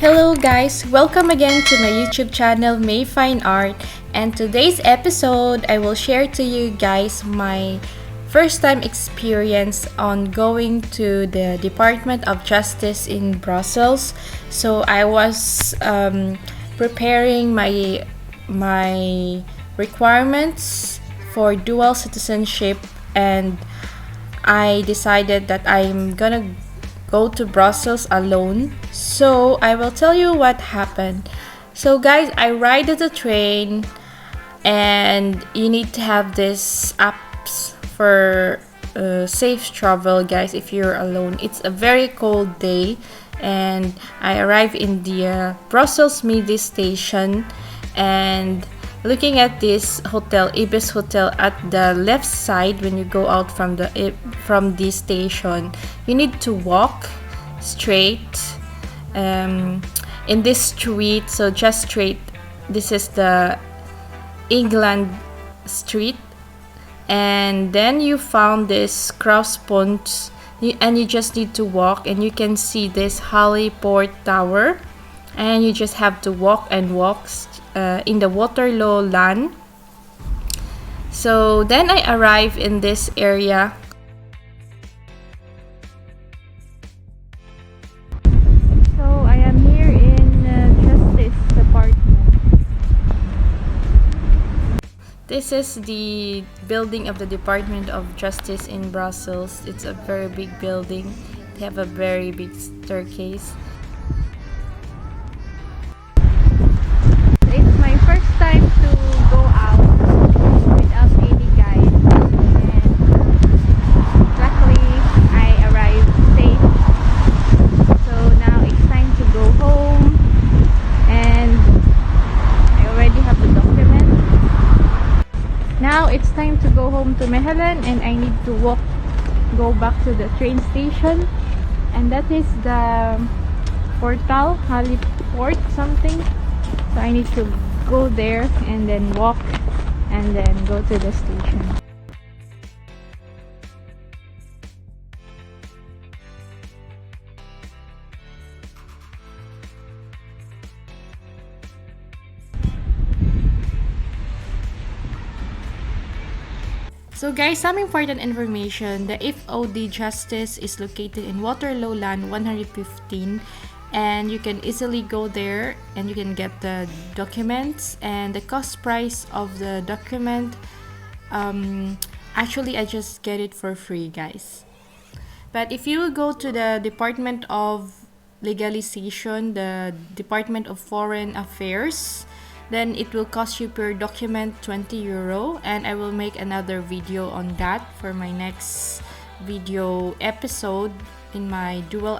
Hello guys, welcome again to my YouTube channel May Fineart, and today's episode I will share to you guys my first time experience on going to the Department of Justice in Brussels. So I was preparing my requirements for dual citizenship, and I decided that I'm gonna go to Brussels alone. So I will tell you what happened. So guys, I ride the train, and you need to have this apps for safe travel, guys, if you're alone. It's a very cold day, and I arrived in the Brussels Midi station, and looking at this hotel, Ibis Hotel, at the left side when you go out from the station, you need to walk straight in this street. So just straight, this is the England Street, and then you found this crosspunt, and you just need to walk, and you can see this Port Tower, and you just have to walk and walk in the Waterloo land. So then I arrive in this area. So I am here in Justice Department. This is the building of the Department of Justice in Brussels. It's a very big building. They have a very big staircase. Time to go out without any guide, and luckily I arrived safe. So now it's time to go home, and I already have the document. Now it's time to go home to Mechelen, and I need to go back to the train station, and that is the Portal Port something. So I need to go there and then walk and then go to the station. So guys, some important information. The FOD Justice is located in Waterloo Land 115, and you can easily go there and you can get the documents. And the cost price of the document, actually I just get it for free, guys. But if you go to the Department of Legalization, the Department of Foreign Affairs, then it will cost you per document €20, and I will make another video on that for my next video episode in my dual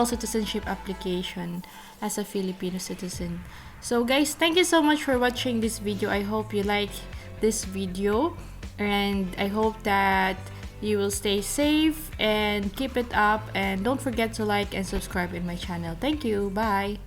citizenship application as a Filipino citizen. So guys, thank you so much for watching this video. I hope you like this video, and I hope that you will stay safe and keep it up, and don't forget to like and subscribe in my channel. Thank you. Bye.